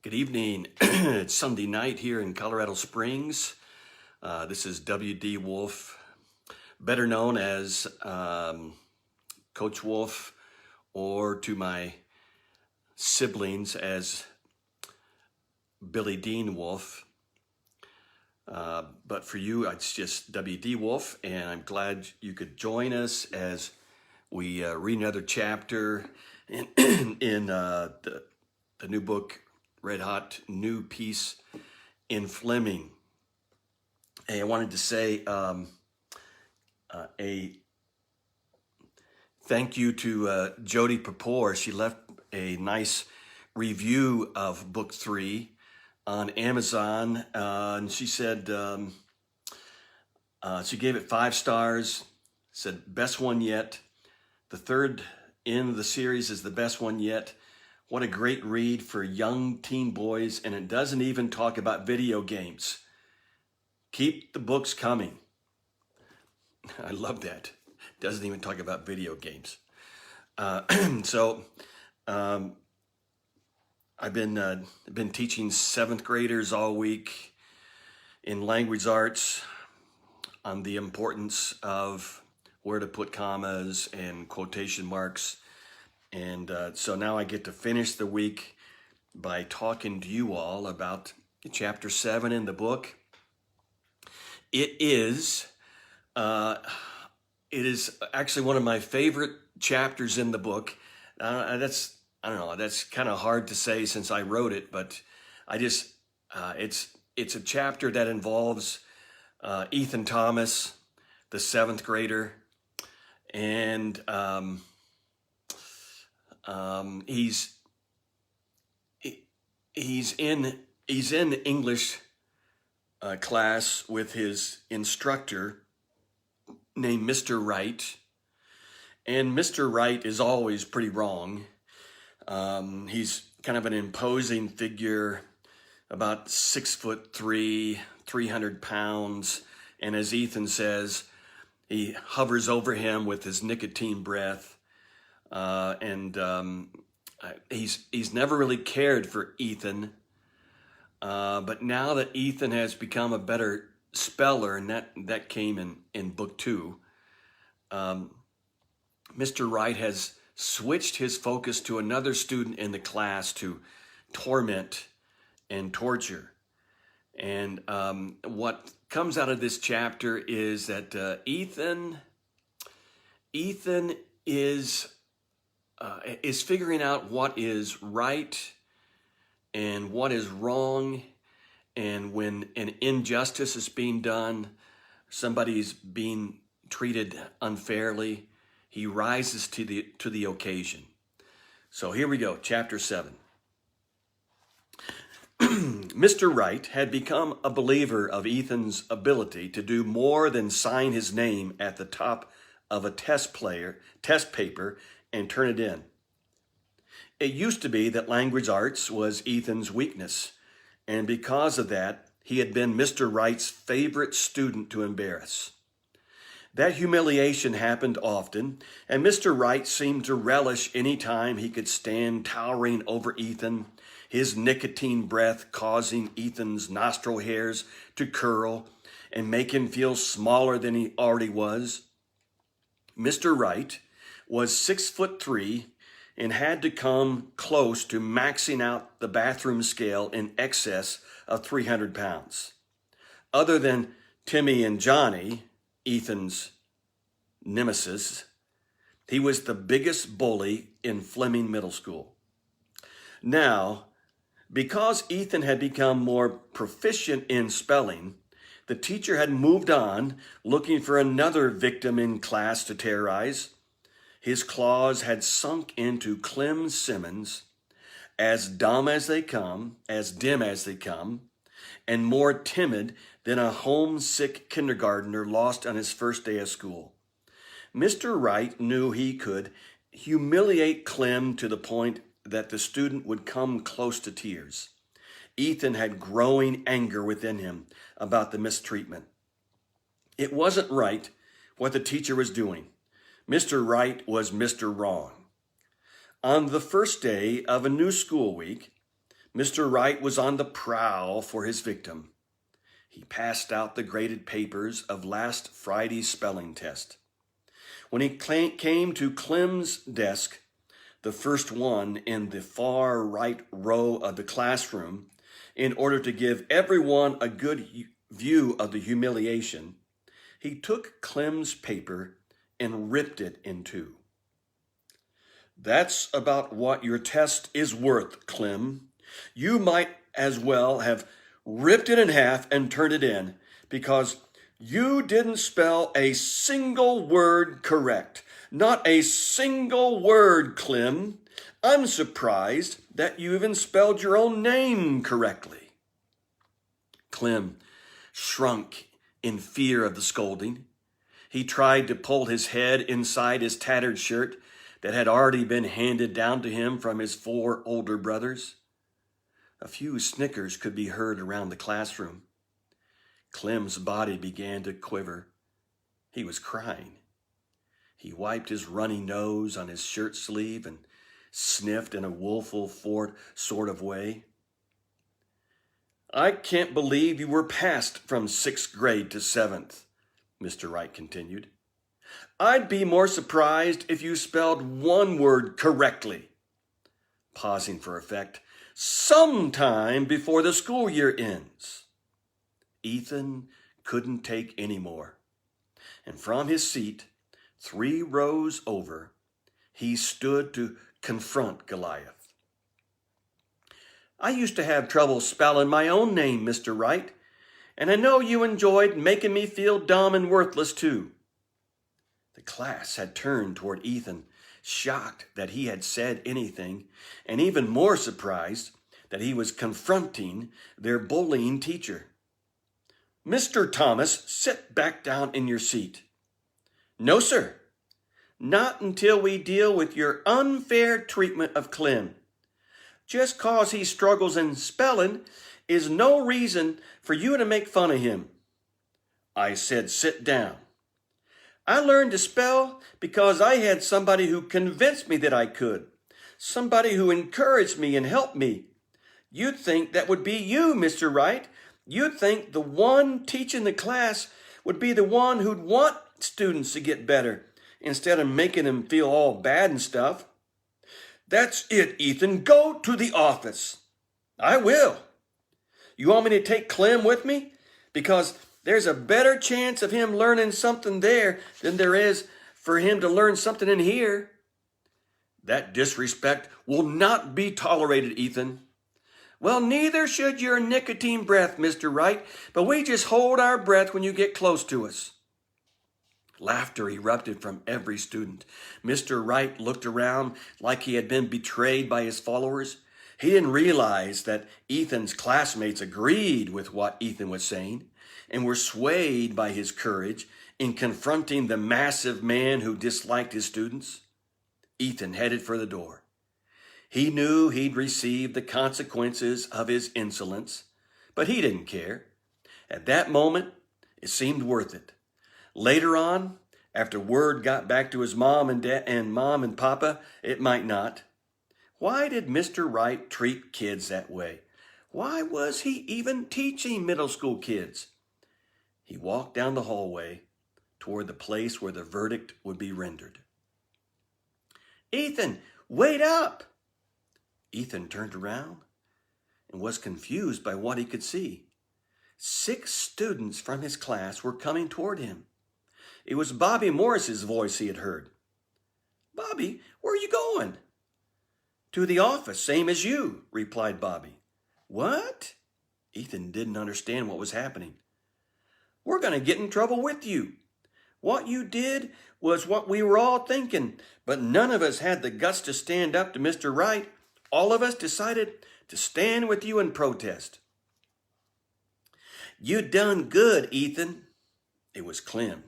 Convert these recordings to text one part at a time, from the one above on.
Good evening. It's Sunday night here in Colorado Springs. This is W.D. Wolfe, better known as Coach Wolfe, or to my siblings as Billy Dean Wolfe. But for you, it's just W.D. Wolfe, and I'm glad you could join us as we read another chapter in the new book, Red Hot New Piece in Fleming. Hey, I wanted to say a thank you to Jody Papor. She left a nice review of book 3 on Amazon, and she said she gave it 5 stars, said best one yet. The third in the series is the best one yet. What a great read for young teen boys, and it doesn't even talk about video games. Keep the books coming. I love that. Doesn't even talk about video games. So I've been teaching 7th graders all week in language arts on the importance of where to put commas and quotation marks. And so now I get to finish the week by talking to you all about chapter 7 in the book. It is actually one of my favorite chapters in the book. I don't know. That's kind of hard to say since I wrote it, but it's a chapter that involves Ethan Thomas, the 7th grader, and he's in English class with his instructor named Mr. Wright, and Mr. Wright is always pretty wrong. He's kind of an imposing figure, about 6'3", 300 pounds, and as Ethan says, he hovers over him with his nicotine breath. He's never really cared for Ethan, but now that Ethan has become a better speller, and that came in book 2, Mr. Wright has switched his focus to another student in the class to torment and torture. And what comes out of this chapter is that Ethan is figuring out what is right and what is wrong, and when an injustice is being done, somebody's being treated unfairly, he rises to the occasion. So here we go, chapter 7. Mr. Wright had become a believer of Ethan's ability to do more than sign his name at the top of a test paper and turn it in. It used to be that language arts was Ethan's weakness, and because of that, he had been Mr. Wright's favorite student to embarrass. That humiliation happened often, and Mr. Wright seemed to relish any time he could stand towering over Ethan, his nicotine breath causing Ethan's nostril hairs to curl and make him feel smaller than he already was. Mr. Wright was 6'3" and had to come close to maxing out the bathroom scale in excess of 300 pounds. Other than Timmy and Johnny, Ethan's nemesis, he was the biggest bully in Fleming Middle School. Now, because Ethan had become more proficient in spelling, the teacher had moved on, looking for another victim in class to terrorize. His claws had sunk into Clem Simmons, as dim as they come, and more timid than a homesick kindergartner lost on his first day of school. Mr. Wright knew he could humiliate Clem to the point that the student would come close to tears. Ethan had growing anger within him about the mistreatment. It wasn't right what the teacher was doing. Mr. Wright was Mr. Wrong. On the first day of a new school week, Mr. Wright was on the prowl for his victim. He passed out the graded papers of last Friday's spelling test. When he came to Clem's desk, the first one in the far right row of the classroom, in order to give everyone a good view of the humiliation, he took Clem's paper and ripped it in two. "That's about what your test is worth, Clem. You might as well have ripped it in half and turned it in, because you didn't spell a single word correct. Not a single word, Clem. I'm surprised that you even spelled your own name correctly." Clem shrunk in fear of the scolding. He tried to pull his head inside his tattered shirt that had already been handed down to him from his 4 older brothers. A few snickers could be heard around the classroom. Clem's body began to quiver. He was crying. He wiped his runny nose on his shirt sleeve and sniffed in a woeful sort of way. "I can't believe you were passed from 6th grade to 7th, Mr. Wright continued. "I'd be more surprised if you spelled one word correctly," pausing for effect, "sometime before the school year ends." Ethan couldn't take any more, and from his seat, 3 rows over, he stood to confront Goliath. "I used to have trouble spelling my own name, Mr. Wright, and I know you enjoyed making me feel dumb and worthless too." The class had turned toward Ethan, shocked that he had said anything, and even more surprised that he was confronting their bullying teacher. "Mr. Thomas, sit back down in your seat." "No, sir. Not until we deal with your unfair treatment of Clem. Just 'cause he struggles in spelling is no reason for you to make fun of him." "I said sit down." "I learned to spell because I had somebody who convinced me that I could. Somebody who encouraged me and helped me. You'd think that would be you, Mr. Wright. You'd think the one teaching the class would be the one who'd want students to get better instead of making them feel all bad and stuff." "That's it, Ethan. Go to the office." "I will." "You want me to take Clem with me? Because there's a better chance of him learning something there than there is for him to learn something in here." "That disrespect will not be tolerated, Ethan." "Well, neither should your nicotine breath, Mr. Wright, but we just hold our breath when you get close to us." Laughter erupted from every student. Mr. Wright looked around like he had been betrayed by his followers. He didn't realize that Ethan's classmates agreed with what Ethan was saying and were swayed by his courage in confronting the massive man who disliked his students. Ethan headed for the door. He knew he'd receive the consequences of his insolence, but he didn't care. At that moment, it seemed worth it. Later on, after word got back to his mom and papa, it might not. Why did Mr. Wright treat kids that way? Why was he even teaching middle school kids? He walked down the hallway toward the place where the verdict would be rendered. "Ethan, wait up!" Ethan turned around and was confused by what he could see. 6 students from his class were coming toward him. It was Bobby Morris's voice he had heard. "Bobby, where are you going?" "To the office, same as you," replied Bobby. "What?" Ethan didn't understand what was happening. "We're going to get in trouble with you. What you did was what we were all thinking, but none of us had the guts to stand up to Mr. Wright. All of us decided to stand with you and protest." "You done good, Ethan." It was Clem.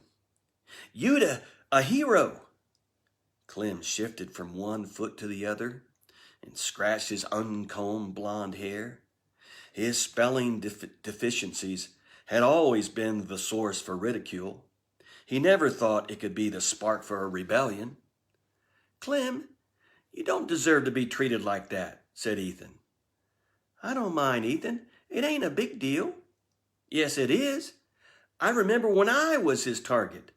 "You'd a hero." Clem shifted from one foot to the other and scratched his uncombed blonde hair. His spelling deficiencies had always been the source for ridicule. He never thought it could be the spark for a rebellion. "Clem, you don't deserve to be treated like that," said Ethan. I don't mind, Ethan. It ain't a big deal. Yes, it is. I remember when I was his target.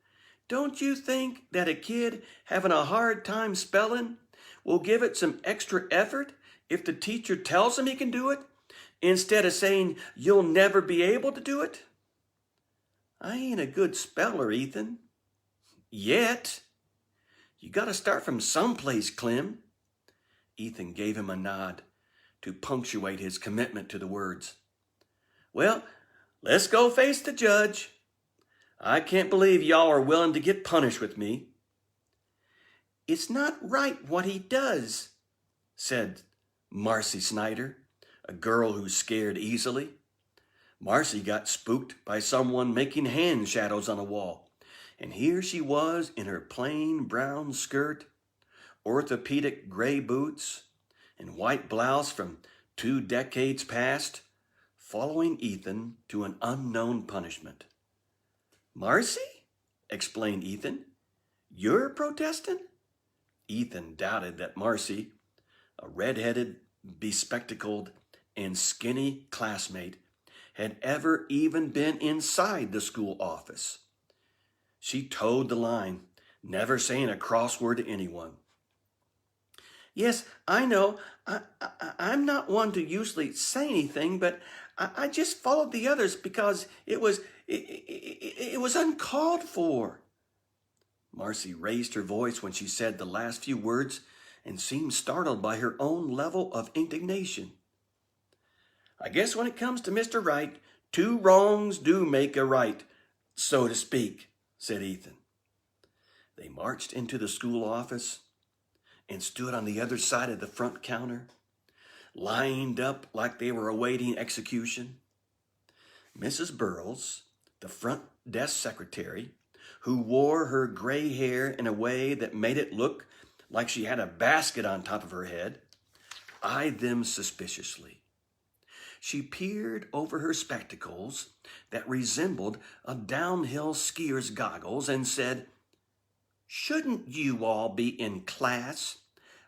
Don't you think that a kid having a hard time spelling will give it some extra effort if the teacher tells him he can do it, instead of saying you'll never be able to do it? I ain't a good speller, Ethan. Yet. You got to start from someplace, Clem. Ethan gave him a nod to punctuate his commitment to the words. Well, let's go face the judge. I can't believe y'all are willing to get punished with me. It's not right what he does, said Marcy Snyder, a girl who's scared easily. Marcy got spooked by someone making hand shadows on a wall, and here she was in her plain brown skirt, orthopedic gray boots, and white blouse from 2 decades past, following Ethan to an unknown punishment. Marcy? Explained Ethan. You're protesting? Ethan doubted that Marcy, a red-headed, bespectacled, and skinny classmate, had ever even been inside the school office. She towed the line, never saying a cross word to anyone. Yes, I know. I'm not one to usually say anything, but I just followed the others because it was uncalled for. Marcy raised her voice when she said the last few words and seemed startled by her own level of indignation. I guess when it comes to Mr. Wright, 2 wrongs do make a right, so to speak, said Ethan. They marched into the school office and stood on the other side of the front counter, lined up like they were awaiting execution. Mrs. Burroughs, the front desk secretary, who wore her gray hair in a way that made it look like she had a basket on top of her head, eyed them suspiciously. She peered over her spectacles that resembled a downhill skier's goggles and said, "Shouldn't you all be in class?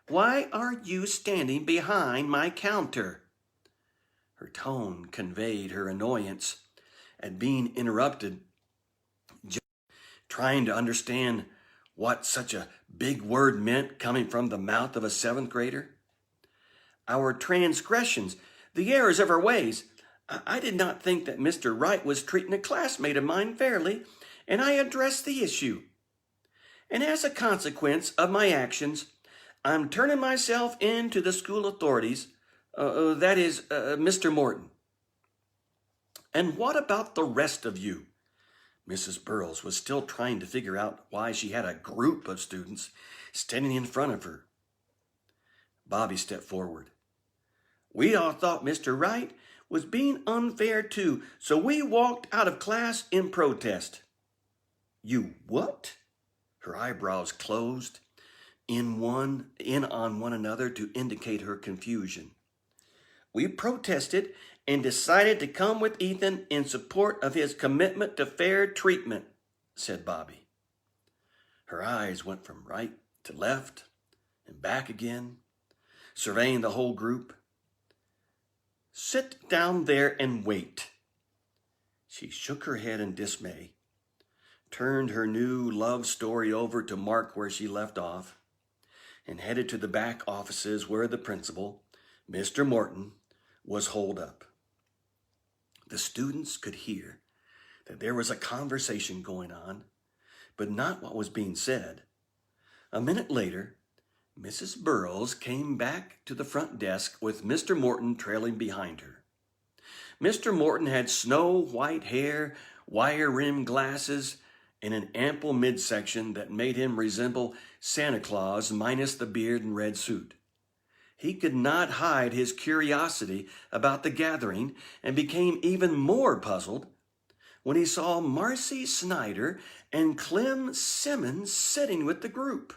Why are you standing behind my counter?" Her tone conveyed her annoyance at being interrupted, trying to understand what such a big word meant coming from the mouth of a 7th grader. Our transgressions, the errors of our ways. I did not think that Mr. Wright was treating a classmate of mine fairly, and I addressed the issue. And as a consequence of my actions, I'm turning myself in to the school authorities, that is, Mr. Morton. And what about the rest of you? Mrs. Burroughs was still trying to figure out why she had a group of students standing in front of her. Bobby stepped forward. We all thought Mr. Wright was being unfair too, so we walked out of class in protest. You what? Her eyebrows closed in on one another to indicate her confusion. We protested and decided to come with Ethan in support of his commitment to fair treatment, said Bobby. Her eyes went from right to left and back again, surveying the whole group. Sit down there and wait. She shook her head in dismay, turned her new love story over to mark where she left off, and headed to the back offices where the principal, Mr. Morton, was holed up. The students could hear that there was a conversation going on, but not what was being said. A minute later, Mrs. Burroughs came back to the front desk with Mr. Morton trailing behind her. Mr. Morton had snow-white hair, wire-rimmed glasses, and an ample midsection that made him resemble Santa Claus minus the beard and red suit. He could not hide his curiosity about the gathering and became even more puzzled when he saw Marcy Snyder and Clem Simmons sitting with the group.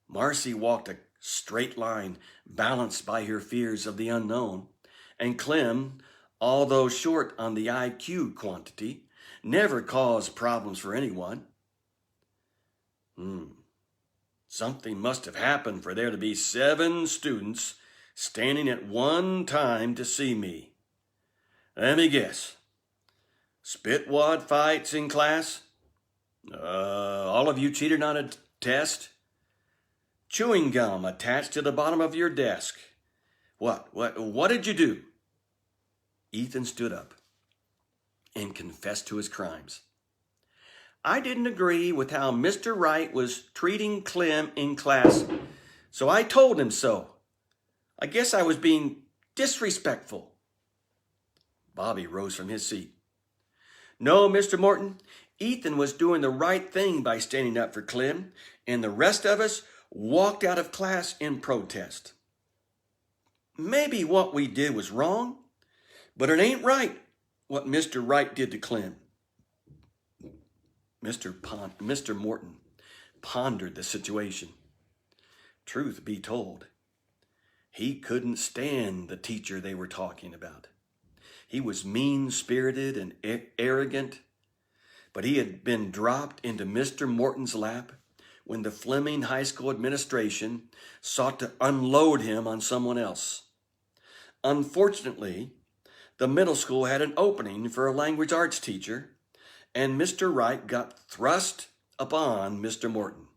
Marcy walked a straight line, balanced by her fears of the unknown, and Clem, although short on the IQ quantity, never caused problems for anyone. Something must have happened for there to be 7 students standing at one time to see me. Let me guess. Spitwad fights in class? All of you cheated on a test? Chewing gum attached to the bottom of your desk? What did you do? Ethan stood up and confessed to his crimes. I didn't agree with how Mr. Wright was treating Clem in class, so I told him so. I guess I was being disrespectful. Bobby rose from his seat. No, Mr. Morton, Ethan was doing the right thing by standing up for Clem, and the rest of us walked out of class in protest. Maybe what we did was wrong, but it ain't right what Mr. Wright did to Clem. Mr. Morton pondered the situation. Truth be told, he couldn't stand the teacher they were talking about. He was mean-spirited and arrogant, but he had been dropped into Mr. Morton's lap when the Fleming High School administration sought to unload him on someone else. Unfortunately, the middle school had an opening for a language arts teacher, and Mr. Wright got thrust upon Mr. Morton.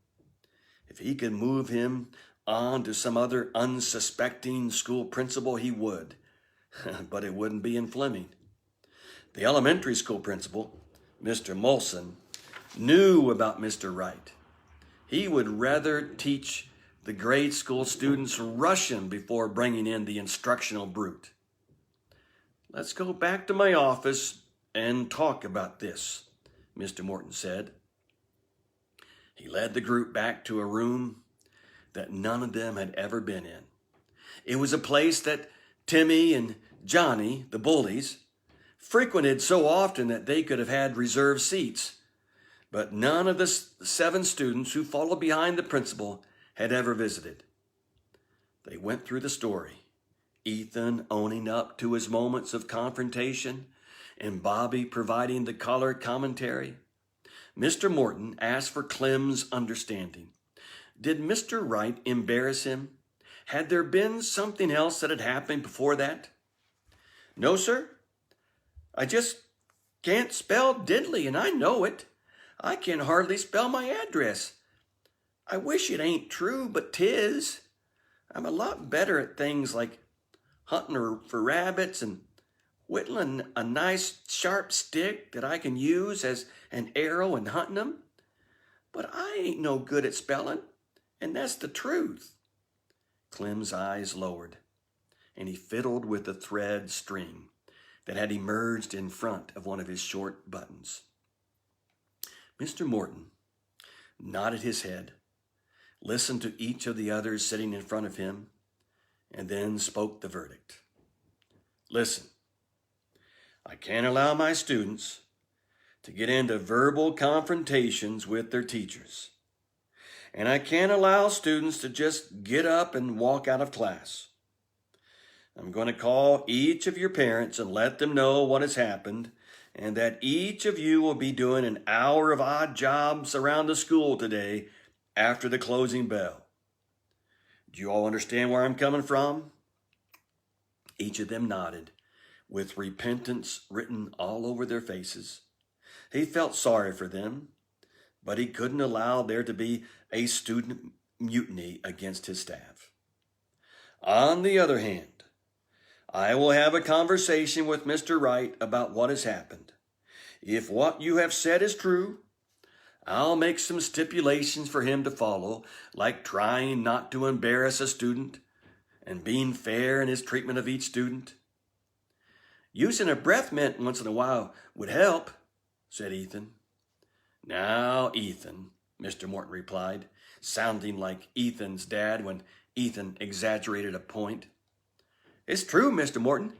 If he could move him on to some other unsuspecting school principal, he would, but it wouldn't be in Fleming. The elementary school principal, Mr. Molson, knew about Mr. Wright. He would rather teach the grade school students Russian before bringing in the instructional brute. Let's go back to my office and talk about this, Mr. Morton said. He led the group back to a room that none of them had ever been in. It was a place that Timmy and Johnny, the bullies, frequented so often that they could have had reserved seats, but none of the 7 students who followed behind the principal had ever visited. They went through the story, Ethan owning up to his moments of confrontation and Bobby providing the color commentary. Mr. Morton asked for Clem's understanding. Did Mr. Wright embarrass him? Had there been something else that had happened before that? No, sir. I just can't spell diddly, and I know it. I can hardly spell my address. I wish it ain't true, but 'tis. I'm a lot better at things like hunting for rabbits and whittling a nice sharp stick that I can use as an arrow and hunting them. But I ain't no good at spelling, and that's the truth. Clem's eyes lowered, and he fiddled with the thread string that had emerged in front of one of his short buttons. Mr. Morton nodded his head, listened to each of the others sitting in front of him, and then spoke the verdict. Listen, I can't allow my students to get into verbal confrontations with their teachers. And I can't allow students to just get up and walk out of class. I'm going to call each of your parents and let them know what has happened and that each of you will be doing an hour of odd jobs around the school today after the closing bell. Do you all understand where I'm coming from? Each of them nodded, with repentance written all over their faces. He felt sorry for them, but he couldn't allow there to be a student mutiny against his staff. On the other hand, I will have a conversation with Mr. Wright about what has happened. If what you have said is true, I'll make some stipulations for him to follow, like trying not to embarrass a student and being fair in his treatment of each student. Using a breath mint once in a while would help, said Ethan. Now, Ethan, Mr. Morton replied, sounding like Ethan's dad when Ethan exaggerated a point. It's true, Mr. Morton.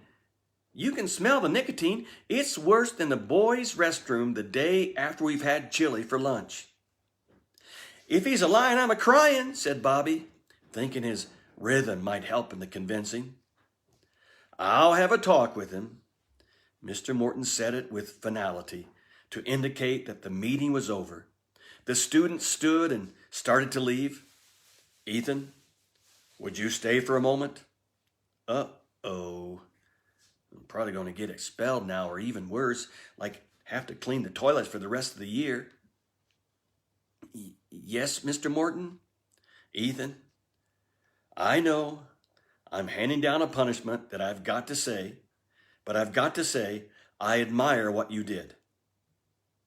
You can smell the nicotine. It's worse than the boys' restroom the day after we've had chili for lunch. If he's a lying, I'm a crying, said Bobby, thinking his rhythm might help in the convincing. I'll have a talk with him. Mr. Morton said it with finality to indicate that the meeting was over. The students stood and started to leave. Ethan, would you stay for a moment? Uh-oh. I'm probably going to get expelled now, or even worse, like have to clean the toilets for the rest of the year. Yes, Mr. Morton? Ethan? I know I'm handing down a punishment that I've got to say, but I've got to say I admire what you did.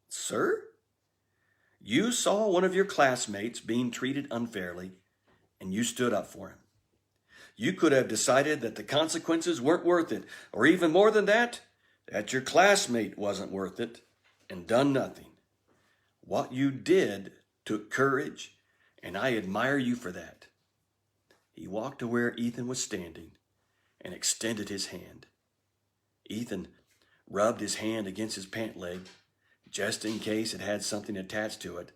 Sir? You saw one of your classmates being treated unfairly, and you stood up for him. You could have decided that the consequences weren't worth it, or even more than that your classmate wasn't worth it, and done nothing. What you did took courage, and I admire you for that. He walked to where Ethan was standing and extended his hand. Ethan rubbed his hand against his pant leg, just in case it had something attached to it,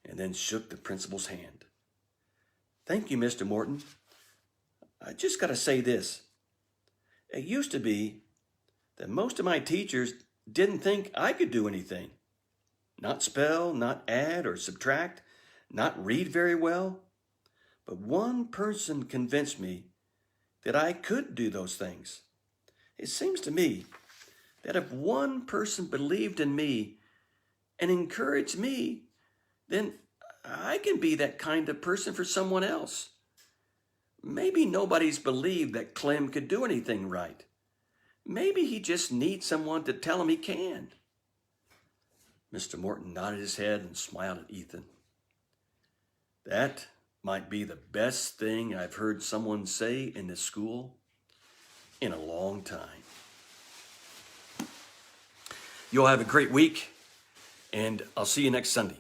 and then shook the principal's hand. Thank you, Mr. Morton. I just got to say this. It used to be that most of my teachers didn't think I could do anything. Not spell, not add or subtract, not read very well. But one person convinced me that I could do those things. It seems to me that if one person believed in me and encouraged me, then I can be that kind of person for someone else. Maybe nobody's believed that Clem could do anything right. Maybe he just needs someone to tell him he can. Mr. Morton nodded his head and smiled at Ethan. That might be the best thing I've heard someone say in this school in a long time. You'll have a great week, and I'll see you next Sunday.